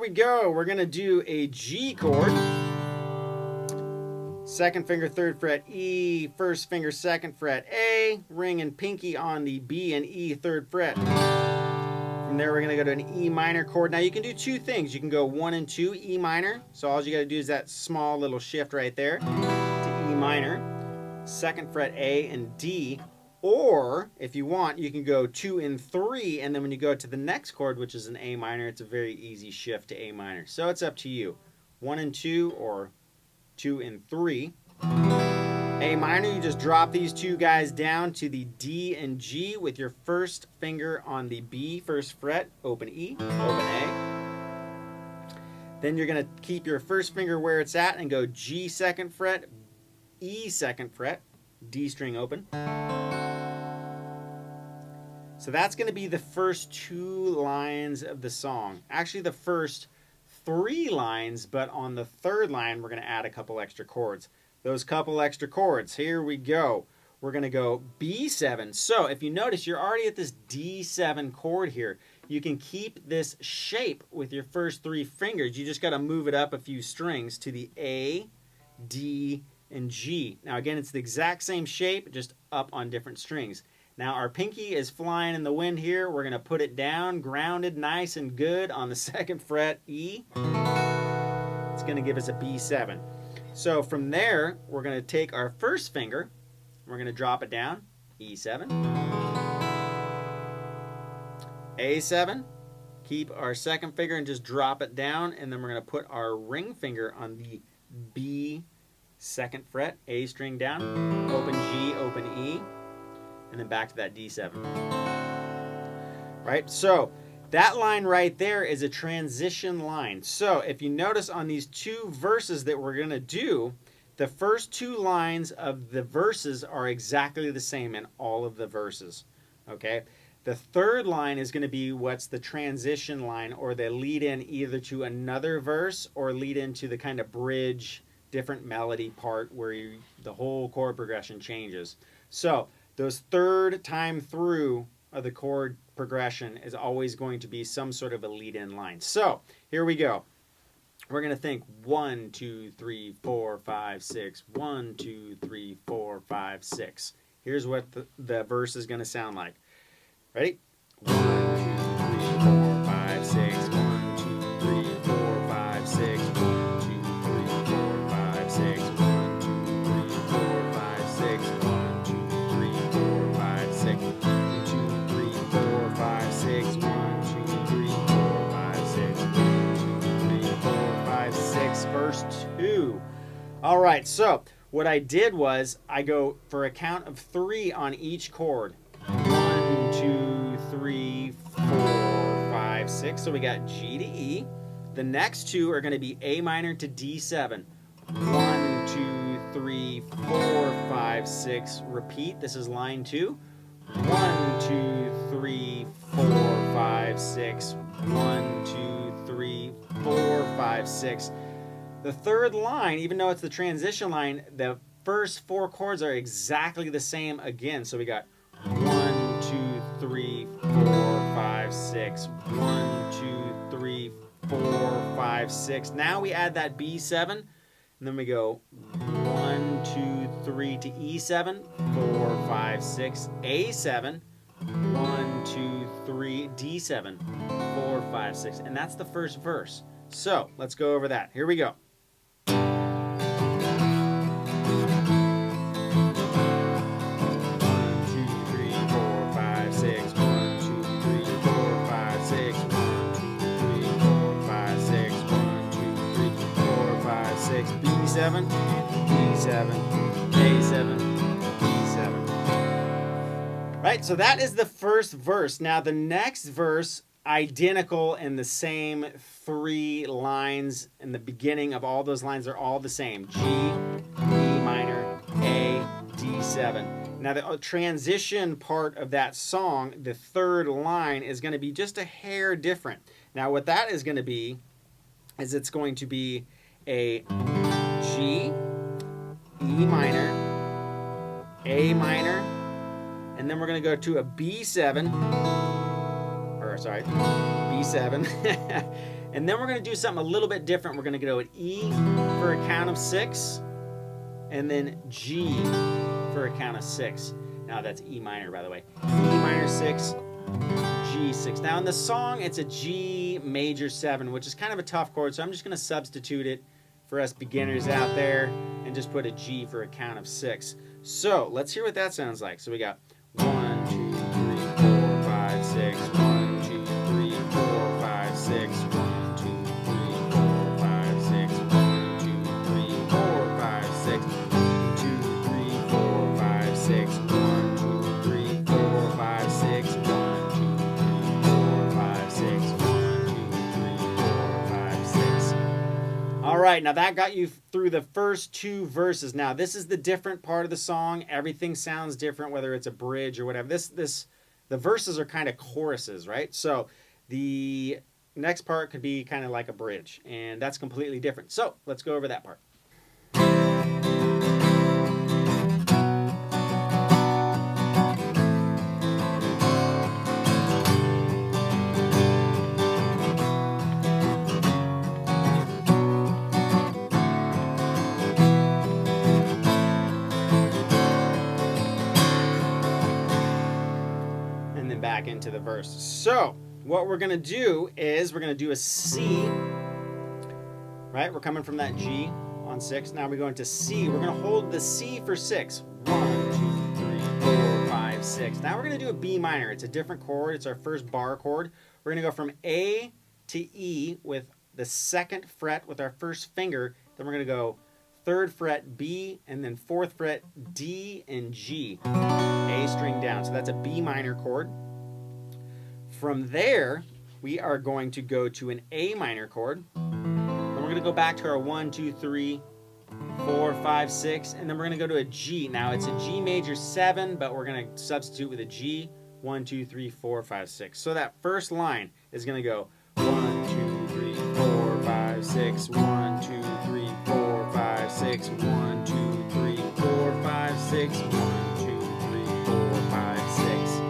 we go. We're going to do a G chord. Second finger, third fret E, first finger, second fret A, ring and pinky on the B and E, third fret. From there, we're going to go to an E minor chord. Now, you can do two things. You can go 1 and 2, E minor. So all you got to do is that small little shift right there to E minor, second fret A and D. Or, if you want, you can go 2 and 3, and then when you go to the next chord, which is an A minor, it's a very easy shift to A minor. So it's up to you. 1 and 2 or 2 and 3. A minor, you just drop these two guys down to the D and G with your first finger on the B, first fret, open E, open A. Then you're going to keep your first finger where it's at and go G second fret, E second fret, D string open. So that's going to be the first 2 lines of the song. Actually, the first 3 lines, but on the third line, we're going to add a couple extra chords. Those couple extra chords, here we go. We're going to go B7. So if you notice, you're already at this D7 chord here. You can keep this shape with your first 3 fingers. You just got to move it up a few strings to the A, D, and G. Now again, it's the exact same shape, just up on different strings. Now our pinky is flying in the wind here. We're going to put it down, grounded nice and good on the second fret E. It's going to give us a B7. So from there, we're going to take our first finger, we're going to drop it down, E7, A7, keep our second finger and just drop it down, and then we're going to put our ring finger on the B second fret, A string down, open G, open E, and then back to that D7. Right? So that line right there is a transition line. So if you notice on these 2 verses that we're going to do, the first 2 lines of the verses are exactly the same in all of the verses. Okay? The third line is going to be what's the transition line, or the lead in either to another verse or lead into the kind of bridge, different melody part where the whole chord progression changes. So those third time through of the chord progression is always going to be some sort of a lead-in line. So here we go. We're going to think 1, 2, 3, 4, 5, 6. 1, 2, 3, 4, 5, 6. Here's what the verse is going to sound like. Ready? 1, 2, 3, 4, 5, 6. 1, 2, 3, 4, 5, 6. 1, 2, 3, 4, 5, 6. 1, 2, 3, 4, 5, 6. 1, 2, 3, 4, 5, 6. 1, 2, 3, 4, 5, 6. 1, 2, 3, 4, 5, 6. 1, 2, 3, 4, 5, 6. Verse 2. All right, so what I did was I go for a count of 3 on each chord. 1, 2, 3, 4, 5, 6. So we got G to E. The next 2 are going to be A minor to D7. 1, 2, 3, 4, 5, 6. Repeat. This is line 2. 1, 2, 3, 4, 5, 6. 1, 2, 3, 4, 5, 6. The third line, even though it's the transition line, the first 4 chords are exactly the same again. So we got 1, 2, 3, 4, 5, 6. 1, 2, 3, 4, 5, 6. Now we add that B7, and then we go 1, 2, 3 to E7, 4, 5, 6, A7, 1, 2, 3, D7, 4, 5, 6. And that's the first verse. So let's go over that. Here we go. B7, D7, A7, D7. Right, so that is the first verse. Now the next verse, identical in the same 3 lines in the beginning of all those lines are all the same. G, E minor, A, D7. Now the transition part of that song, the third line is going to be just a hair different. Now what that is going to be is it's going to be a G, E minor, A minor, and then we're going to go to a B7, or sorry, B7, And then we're going to do something a little bit different. We're going to go at E for a count of 6, and then G for a count of 6. Now that's E minor, by the way. E minor 6, G 6. Now in the song, it's a G major 7, which is kind of a tough chord, so I'm just going to substitute it for us beginners out there and just put a G for a count of 6. So let's hear what that sounds like. So we got 1, 2, 3, 4, 5, 6. 1, 2, 3, 4, 5, 6. 1, 2, 3, 4, 5, 6. 1, 2, 3, 4, 5, 6. 2, 3, 4, 5, 6. 1, 2, 3, 4, 5, 6. 1, 2, 3, 4, 5, 6. 1, 2, 3, 4, 5, 6. All right, now that got you through the first 2 verses. Now this is the different part of the song. Everything sounds different, whether it's a bridge or whatever. The verses are kind of choruses, right? So the next part could be kind of like a bridge, and that's completely different. So let's go over that part. Back into the verse. So what we're going to do is we're going to do a C, right? We're coming from that G on 6. Now we're going to C. We're going to hold the C for 6. 1, 2, 3, 4, 5, 6. Now we're going to do a B minor. It's a different chord. It's our first bar chord. We're going to go from A to E with the 2nd fret with our first finger. Then we're going to go 3rd fret B, and then 4th fret D and G. A string down. So that's a B minor chord. From there, we are going to go to an A minor chord. Then we're going to go back to our 1, 2, 3, 4, 5, 6, and then we're going to go to a G. Now it's a G major 7, but we're going to substitute with a G. 1, 2, 3, 4, 5, 6. So that first line is going to go 1, 2, 3, 4, 5, 6. 1, 2, 3, 4, 5, 6. 1, 2, 3, 4, 5, 6. 1, 2, 3, 4, 5, 6.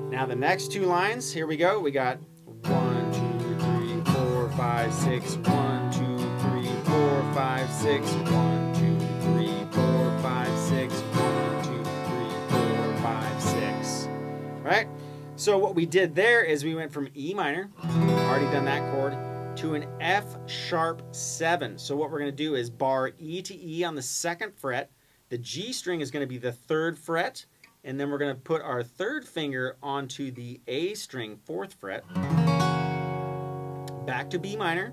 Now the next 2 lines, here we go. We got 1, 2, 3, 4, 5, 6. 1, 2, 3, 4, 5, 6. 1, 2, 3, 4, 5, 6. 1, 2, 3, 4, 5, 6. Right? So what we did there is we went from E minor, already done that chord, to an F sharp 7. So what we're going to do is bar E to E on the 2nd fret. The G string is going to be the 3rd fret. And then we're going to put our 3rd finger onto the A string, 4th fret. Back to B minor.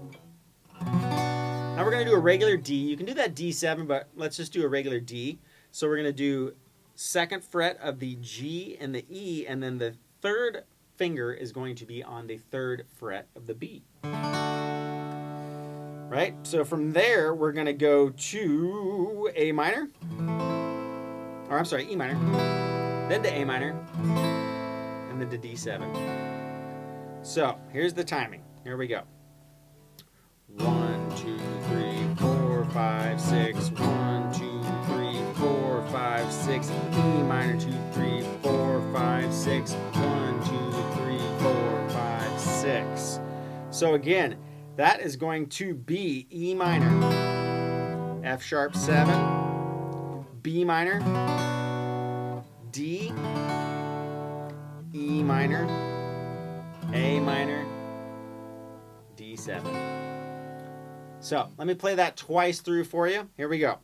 Now we're going to do a regular D. You can do that D7, but let's just do a regular D. So we're going to do 2nd fret of the G and the E, and then the 3rd finger is going to be on the 3rd fret of the B. Right? So from there, we're going to go to A minor. Or I'm sorry, E minor. Then to A minor, and then to D7. So here's the timing. Here we go. 1, 2, 3, 4, 5, 6. 1, 2, 3, 4, 5, 6. E minor, 2, 3, 4, 5, 6. 1, 2, 3, 4, 5, 6. So again, that is going to be E minor, F sharp 7, B minor, D, E minor, A minor, D7. So let me play that twice through for you. Here we go.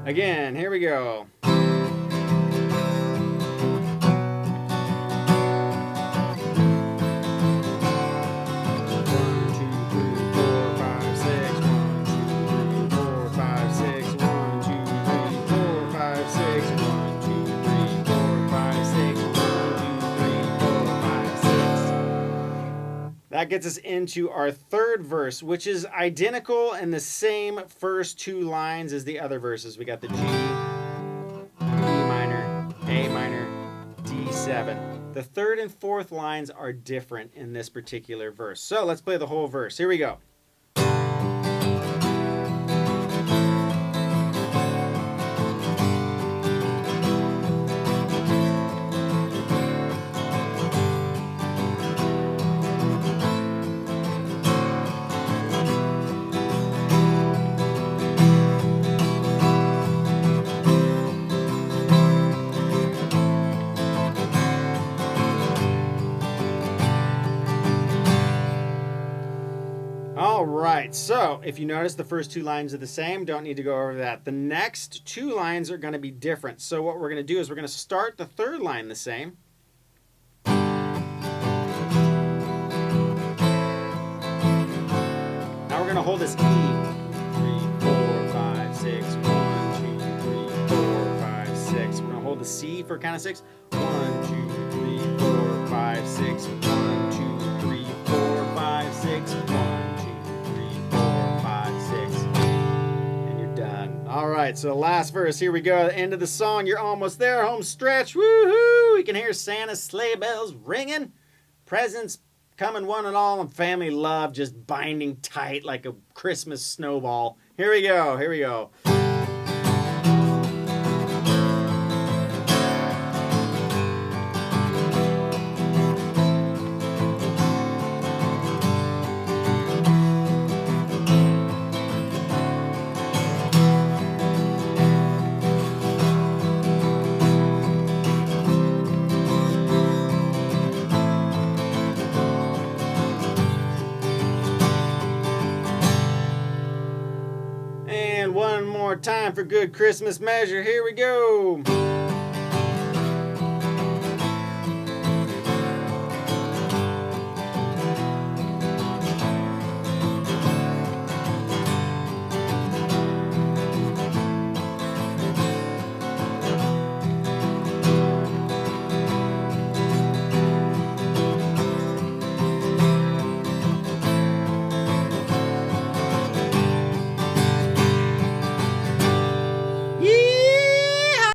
Again, here we go. That gets us into our 3rd verse, which is identical in the same first 2 lines as the other verses. We got the G, E minor, A minor, 7. The third and fourth lines are different in this particular verse. So let's play the whole verse. Here we go. All right, so if you notice the first two lines are the same, don't need to go over that. The next two lines are going to be different. So what we're going to do is we're going to start the third line the same. Now we're going to hold this E. 3, 4, 5, 6, 1, 2, 3, 4, 5, 6. We're going to hold the C for count of 6. 1, 2, 3, 4, 5, 6. 1, 2, 3, 4, 5, 6. 1. All right, so last verse, here we go. The end of the song, you're almost there, home stretch. Woohoo! You can hear Santa's sleigh bells ringing, presents coming one and all, and family love just binding tight like a Christmas snowball. Here we go, here we go. One more time for good Christmas measure. Here we go.